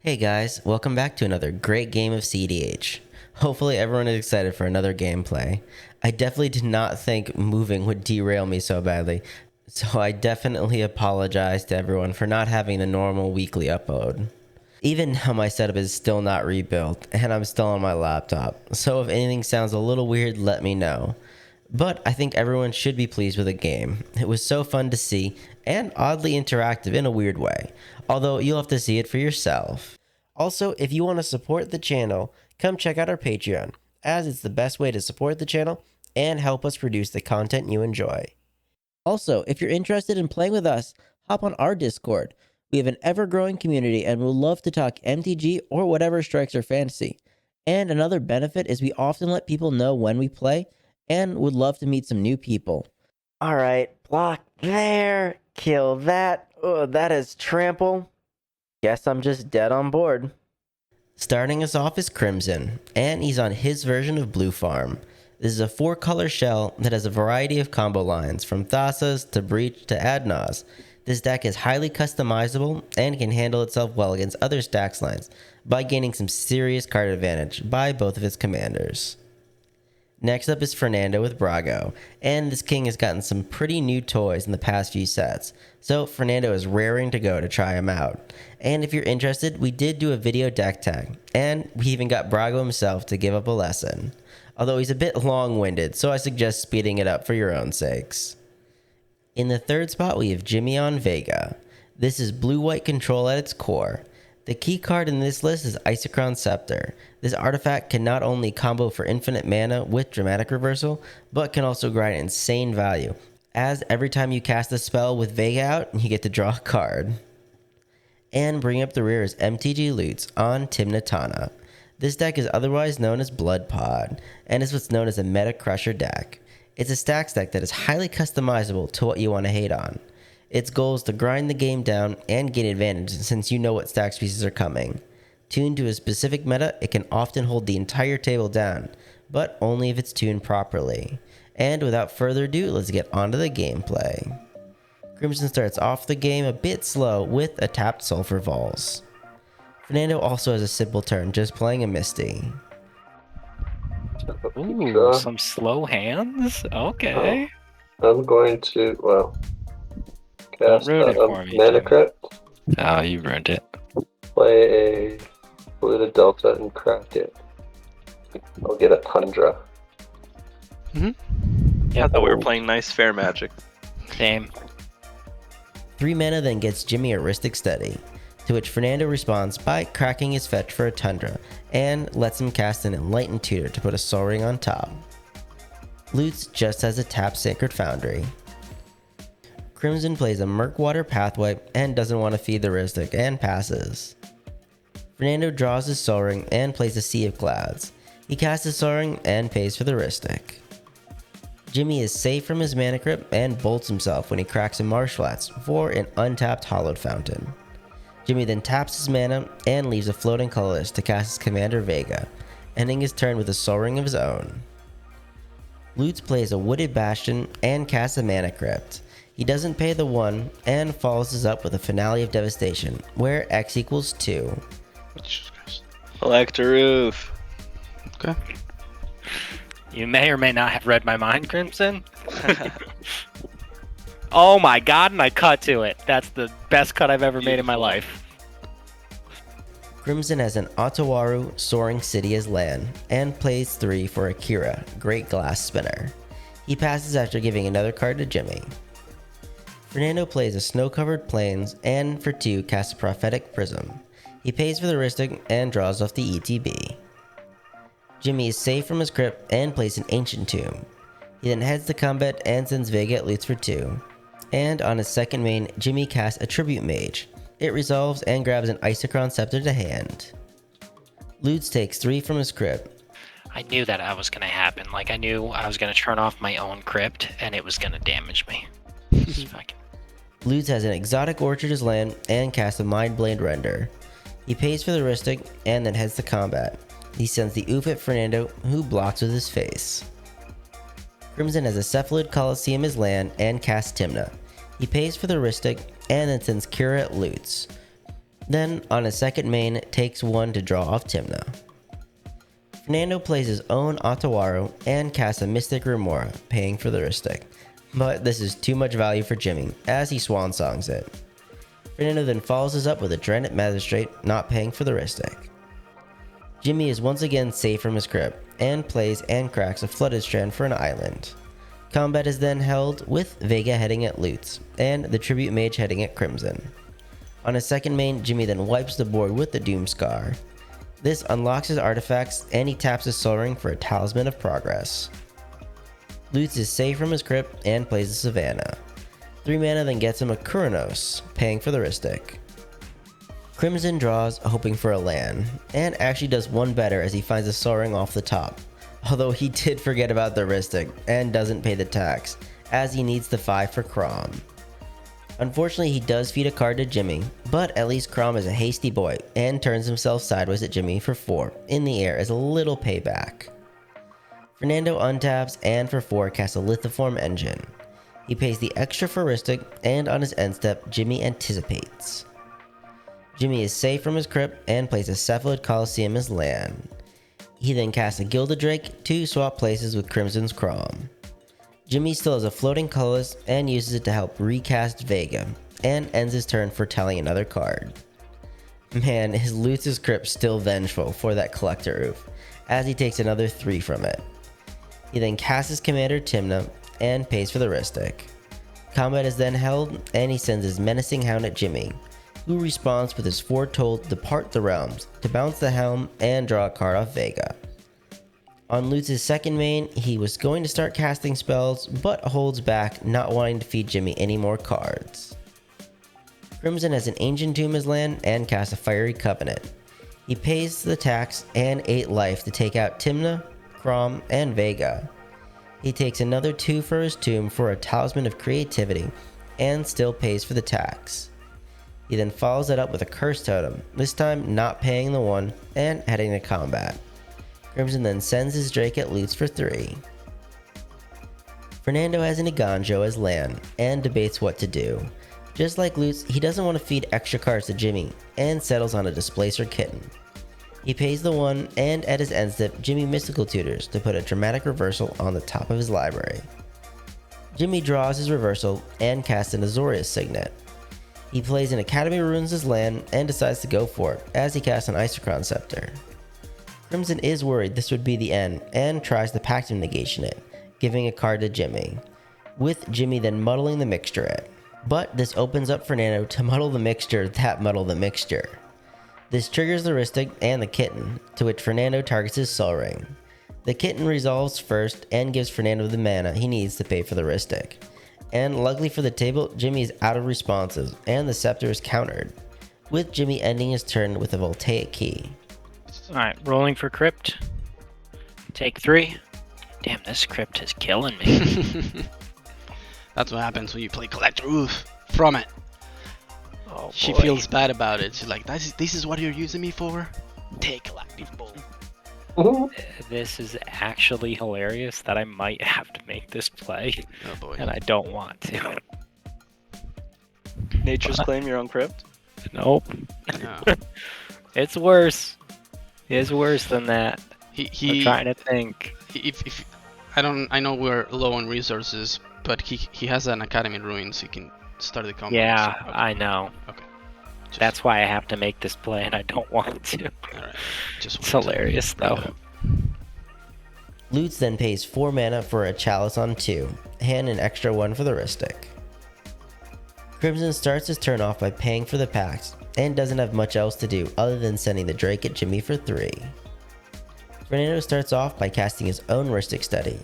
Hey guys, welcome back to another great game of CEDH. Hopefully everyone is excited for another gameplay. I definitely did not think moving would derail me so badly, so I definitely apologize to everyone for not having the normal weekly upload. Even now my setup is still not rebuilt, and I'm still on my laptop, so if anything sounds a little weird, let me know. But I think everyone should be pleased with the game. It was so fun to see, and oddly interactive in a weird way, although you'll have to see it for yourself. Also, if you want to support the channel, come check out our Patreon, as it's the best way to support the channel and help us produce the content you enjoy. Also, if you're interested in playing with us, hop on our Discord. We have an ever-growing community and we'll love to talk MTG or whatever strikes our fancy. And another benefit is we often let people know when we play and would love to meet some new people. Alright, block there, kill that. Oh, that is trample. Guess I'm just dead on board. Starting us off is Crimson, and he's on his version of Blue Farm. This is a 4-color shell that has a variety of combo lines, from thrasios to breach to adnas. This deck is highly customizable and can handle itself well against other stax lines by gaining some serious card advantage by both of its commanders. Next up is Fernando with Brago, and this king has gotten some pretty new toys in the past few sets, so Fernando is raring to go to try him out. And if you're interested, we did do a video deck tag, and we even got Brago himself to give up a lesson. Although he's a bit long-winded, so I suggest speeding it up for your own sakes. In the third spot we have Jimmy on Vega. This is blue-white control at its core. The key card in this list is Isochron Scepter. This artifact can not only combo for infinite mana with dramatic reversal, but can also grind insane value, as every time you cast a spell with Vega out, you get to draw a card. And bringing up the rear is mtga Loots on Tymna Tana. This deck is otherwise known as Blood Pod, and is what's known as a Meta Crusher deck. It's a stax deck that is highly customizable to what you want to hate on. Its goal is to grind the game down and gain advantage since you know what stax pieces are coming. Tuned to a specific meta, it can often hold the entire table down, but only if it's tuned properly. And without further ado, let's get onto the gameplay. Crimson starts off the game a bit slow with a tapped Sulphur Vols. Fernando also has a simple turn, just playing a Misty. Ooh, some slow hands? Okay. I'm going to, Don't cast ruin it a for me, Mana Jimmy. Crypt, Oh, you ruined it. play a Polluted Delta, and crack it. I'll get a Tundra. I thought we were playing nice fair magic. Same. 3 mana then gets Jimmy a Ristic Steady, to which Fernando responds by cracking his fetch for a Tundra, and lets him cast an Enlightened Tutor to put a Sol Ring on top. Loots just has a tapped Sacred Foundry. Crimson plays a Murkwater Pathway and doesn't want to feed the Ristic and passes. Fernando draws his Sol Ring and plays a Sea of Clouds. He casts his Sol Ring and pays for the Ristic. Jimmy is safe from his Mana Crypt and bolts himself when he cracks a Marsh Flats for an untapped Hollowed Fountain. Jimmy then taps his mana and leaves a floating colorless to cast his commander Vega, ending his turn with a Sol Ring of his own. Loots plays a Wooded Bastion and casts a Mana Crypt. He doesn't pay the 1 and follows this up with a Finale of Devastation, where X equals 2. Elector Roof. Okay. You may or may not have read my mind, Crimson. Oh my god, and I cut to it. That's the best cut I've ever made in my life. Crimson has an Otawaru Soaring City as land, and plays 3 for Akira, Great Glass Spinner. He passes after giving another card to Jimmy. Fernando plays a Snow-Covered Plains, and for 2 casts a Prophetic Prism. He pays for the Ristic and draws off the ETB. Jimmy is safe from his crypt and plays an Ancient Tomb. He then heads to combat and sends Vega at Loots for 2. And on his second main, Jimmy casts a Tribute Mage. It resolves and grabs an Isochron Scepter to hand. Loots takes 3 from his crypt. I knew that was going to happen. Like, I knew I was going to turn off my own crypt, and it was going to damage me. Just fucking... Loots has an Exotic Orchard as land and casts a Mindblade Render. He pays for the Ristic and then heads to combat. He sends the Oof at Fernando, who blocks with his face. Crimson has a Cephalid Coliseum as land and casts Tymna. He pays for the Ristic and then sends Kira at Loots. Then, on his second main, takes 1 to draw off Tymna. Fernando plays his own Otawaru and casts a Mystic Remora, paying for the Rhystic. But this is too much value for Jimmy, as he swan songs it. Fernando then follows this up with a Dreadnought Magistrate, not paying for the Rhystic. Jimmy is once again safe from his crypt, and plays and cracks a Flooded Strand for an island. Combat is then held with Vega heading at Loots, and the Tribute Mage heading at Crimson. On his second main, Jimmy then wipes the board with the Doom Scar. This unlocks his artifacts, and he taps his Soul Ring for a Talisman of Progress. Loots is safe from his crypt and plays the Savannah. 3 mana then gets him a Kuranos, paying for the Rhystic. Crimson draws, hoping for a land, and actually does one better as he finds a Soul Ring off the top. Although he did forget about the Rhystic, and doesn't pay the tax, as he needs the 5 for Kraum. Unfortunately, he does feed a card to Jimmy, but at least Kraum is a hasty boy, and turns himself sideways at Jimmy for 4, in the air as a little payback. Fernando untaps, and for 4 casts a Lithiform Engine. He pays the extra for Rhystic, and on his end step, Jimmy anticipates. Jimmy is safe from his crypt, and plays a Cephalid Coliseum as land. He then casts a Gilded Drake to swap places with Crimson's Kraum. Jimmy still has a floating colorless and uses it to help recast Vega, and ends his turn for telling another card. Man, his Loots' crypt still vengeful for that Collector Roof, as he takes another 3 from it. He then casts his commander Tymna, and pays for the Rhystic. Combat is then held, and he sends his Menacing Hound at Jimmy, who responds with his Foretold Depart the Realms to bounce the Helm and draw a card off Vega. On Loots' second main, he was going to start casting spells, but holds back, not wanting to feed Jimmy any more cards. Crimson has an Ancient Tomb as land and casts a Fiery Covenant. He pays the tax and 8 life to take out Tymna, Kraum, and Vega. He takes another 2 for his tomb for a Talisman of Creativity, and still pays for the tax. He then follows it up with a Curse Totem, this time not paying the 1 and heading to combat. Crimson then sends his Drake at Loots for 3. Fernando has an Iganjo as land, and debates what to do. Just like Loots, he doesn't want to feed extra cards to Jimmy, and settles on a Displacer Kitten. He pays the 1, and at his end step, Jimmy Mystical Tutors to put a Dramatic Reversal on the top of his library. Jimmy draws his reversal, and casts an Azorius Signet. He plays an Academy Ruins as land, and decides to go for it, as he casts an Isochron Scepter. Crimson is worried this would be the end, and tries to Pactum Negation it, giving a card to Jimmy, with Jimmy then muddling the mixture it. But this opens up Fernando to muddle the mixture that muddle the mixture. This triggers the Rhystic and the Kitten, to which Fernando targets his Soul Ring. The Kitten resolves first and gives Fernando the mana he needs to pay for the Rhystic. And luckily for the table, Jimmy is out of responses, and the Scepter is countered, with Jimmy ending his turn with a Voltaic Key. Alright, rolling for Crypt. Take 3. Damn, this Crypt is killing me. That's what happens when you play Collector Roof from it. Oh, She boy. feels bad about it. She's like, this is what you're using me for? Take Collective Bull. This is actually hilarious that I might have to make this play, Oh boy. and I don't want to. Nature's Claim your own crypt. Nope. No. It's worse. It's worse than that. I'm He trying to think. if I know we're low on resources, but he has an Academy Ruins. He can start the combat. Yeah, so- okay. I know. Okay. Just- That's why I have to make this play, and I don't want to. Alright. Just It's wanted to hilarious, bring it though. up. Loots then pays 4 mana for a Chalice on 2, and an extra 1 for the Rhystic. Crimson starts his turn off by paying for the packs, and doesn't have much else to do other than sending the Drake at Jimmy for 3. Fernando starts off by casting his own Rhystic Study.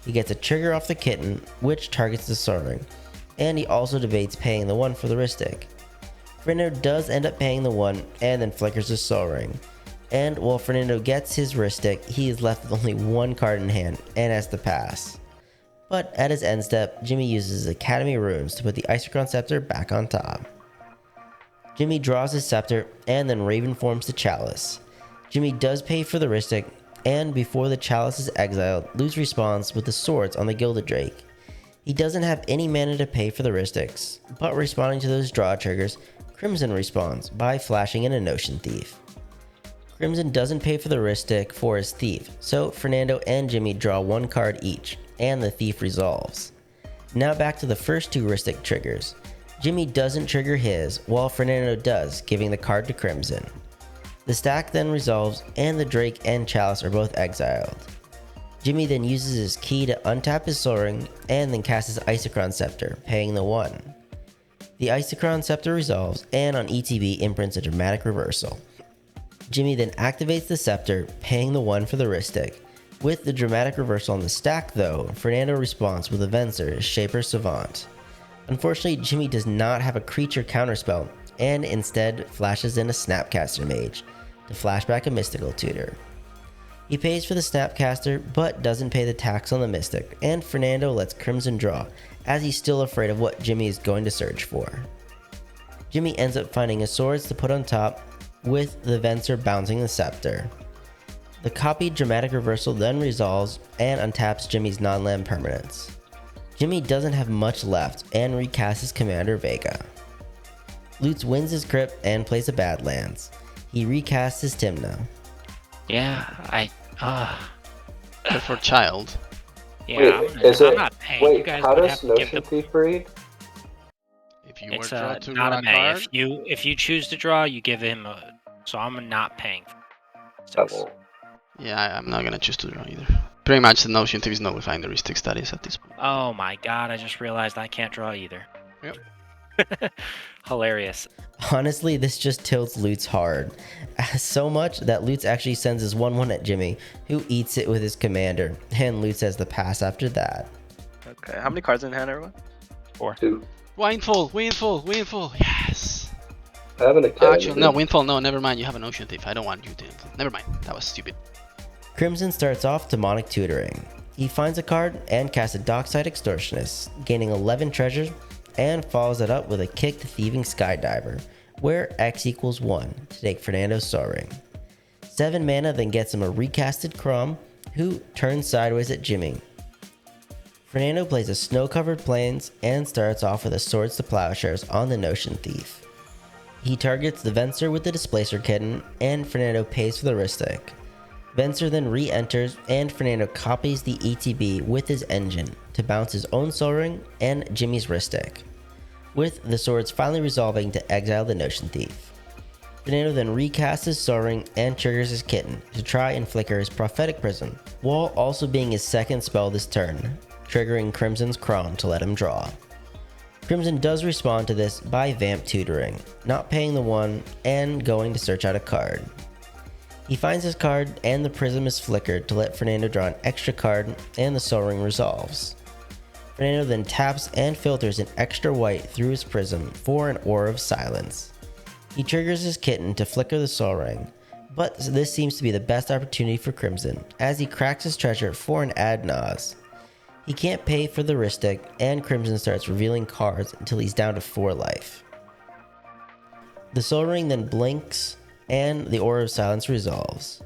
He gets a trigger off the Kitten, which targets the Soul Ring, and he also debates paying the 1 for the Rhystic. Fernando does end up paying the 1 and then flickers his Soul Ring. And while Fernando gets his Rhystic, he is left with only 1 card in hand and has to pass. But at his end step, Jimmy uses his Academy Runes to put the Isochron Scepter back on top. Jimmy draws his Scepter and then Raven forms the Chalice. Jimmy does pay for the Rhystic, and before the Chalice is exiled, Luz responds with the swords on the Gilded Drake. He doesn't have any mana to pay for the Rhystics, but responding to those draw triggers, Crimson responds by flashing in a Notion Thief. Crimson doesn't pay for the wrist stick for his thief, so Fernando and Jimmy draw one card each, and the thief resolves. Now back to the first two wrist stick triggers. Jimmy doesn't trigger his, while Fernando does, giving the card to Crimson. The stack then resolves, and the Drake and Chalice are both exiled. Jimmy then uses his key to untap his Sol Ring, and then casts his Isochron Scepter, paying the 1. The Isochron Scepter resolves, and on ETB imprints a dramatic reversal. Jimmy then activates the Scepter, paying the 1 for the wrist stick. With the dramatic reversal on the stack though, Fernando responds with a Venser, Shaper Savant. Unfortunately, Jimmy does not have a creature counterspell, and instead flashes in a Snapcaster Mage to flashback a Mystical Tutor. He pays for the Snapcaster, but doesn't pay the tax on the Mystic, and Fernando lets Crimson draw, as he's still afraid of what Jimmy is going to search for. Jimmy ends up finding his swords to put on top, with the Venser bouncing the Scepter. The copied dramatic reversal then resolves and untaps Jimmy's non-land permanents. Jimmy doesn't have much left and recasts his commander Vega. Lutz wins his crypt and plays a Badlands. He recasts his Tymna. Yeah, But for child. yeah. I'm not paying. You Wait, guys how would does have to give Notion the. Thief read? If you were It's drawn to not draw a a May. card, If you choose to draw, you give him a. So I'm not paying. I won't. yeah, I'm not gonna choose to draw either. Pretty much the Notion Thief is nullifying the wrist stick status at this point. Oh my god! I just realized I can't draw either. Yep. Hilarious. Honestly, this just tilts Lutz hard. So much that Lutz actually sends his 1-1 at Jimmy, who eats it with his commander, and Lutz has the pass after that. Okay, how many cards in hand, everyone? 4. 2. Windfall, yes. I have an academy. Actually, no, Windfall, no, never mind. You have an Ocean Thief. I don't want you to. Never mind. That was stupid. Crimson starts off Demonic Tutoring. He finds a card and casts a Dockside Extortionist, gaining 11 treasures, and follows it up with a kicked Thieving Skydiver, where X equals 1 to take Fernando's Sol Ring. 7 mana then gets him a recasted Kraum, who turns sideways at Jimmy. Fernando plays a Snow-Covered Plains and starts off with a Swords to Plowshares on the Notion Thief. He targets the Venser with the Displacer Kitten, and Fernando pays for the wrist stick. Venser then re-enters, and Fernando copies the ETB with his engine to bounce his own Sol Ring and Jimmy's wrist stick, with the swords finally resolving to exile the Notion Thief. Fernando then recasts his Sol Ring and triggers his Kitten to try and flicker his Prophetic Prism, while also being his second spell this turn, triggering Crimson's Kraum to let him draw. Crimson does respond to this by Vamp Tutoring, not paying the 1 and going to search out a card. He finds his card and the prism is flickered to let Fernando draw an extra card, and the Sol Ring resolves. Fernando then taps and filters an extra white through his prism for an Aura of Silence. He triggers his Kitten to flicker the Sol Ring, but this seems to be the best opportunity for Crimson as he cracks his treasure for an Adnaz. He can't pay for the wrist stick, and Crimson starts revealing cards until he's down to 4 life. The Sol Ring then blinks, and the Aura of Silence resolves.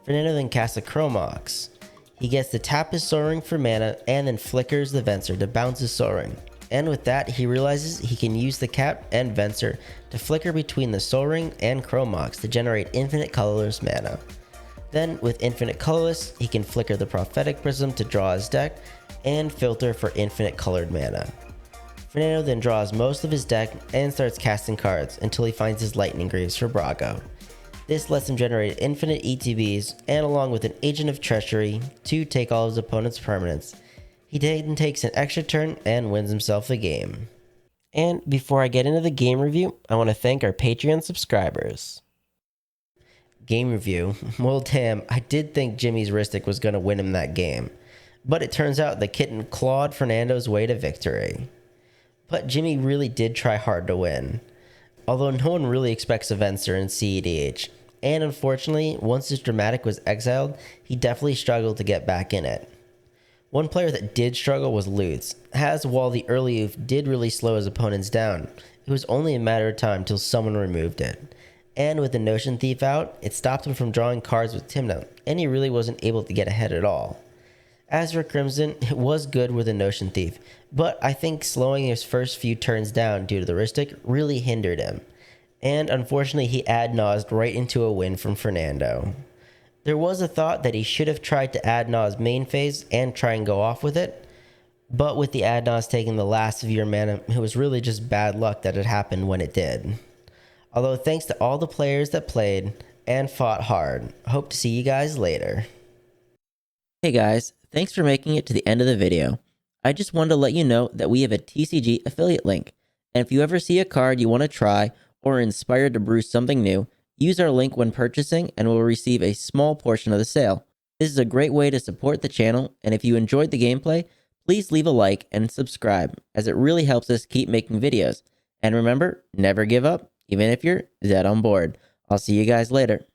Fernando then casts a Chromox. He gets to tap his Sol Ring for mana, and then flickers the Venser to bounce his Sol Ring. And with that, he realizes he can use the Cap and Venser to flicker between the Sol Ring and Chromox to generate infinite colorless mana. Then, with infinite colorless, he can flicker the Prophetic Prism to draw his deck, and filter for infinite colored mana. Fernando then draws most of his deck and starts casting cards until he finds his Lightning Greaves for Brago. This lets him generate infinite ETBs, and along with an Agent of Treachery to take all his opponent's permanents. He then takes an extra turn and wins himself the game. And before I get into the game review, I want to thank our Patreon subscribers. Game review. Well, damn, I did think Jimmy's wrist stick was going to win him that game. But it turns out the Kitten clawed Fernando's way to victory. But Jimmy really did try hard to win. Although no one really expects a Venser in CEDH. And unfortunately, once his Dramatic was exiled, he definitely struggled to get back in it. One player that did struggle was Lutz, as while the early oof did really slow his opponents down, it was only a matter of time till someone removed it. And with the Notion Thief out, it stopped him from drawing cards with Tymna, and he really wasn't able to get ahead at all. As for Crimson, it was good with the Notion Thief, but I think slowing his first few turns down due to the wrist stick really hindered him, and unfortunately he ad-naused right into a win from Fernando. There was a thought that he should have tried to ad-nause main phase and try and go off with it, but with the ad-nause taking the last of your mana, it was really just bad luck that it happened when it did. Although thanks to all the players that played and fought hard. Hope to see you guys later. Hey guys, thanks for making it to the end of the video. I just wanted to let you know that we have a TCG affiliate link, and if you ever see a card you want to try or are inspired to brew something new, use our link when purchasing and we'll receive a small portion of the sale. This is a great way to support the channel, and if you enjoyed the gameplay, please leave a like and subscribe, as it really helps us keep making videos. And remember, never give up, even if you're dead on board. I'll see you guys later.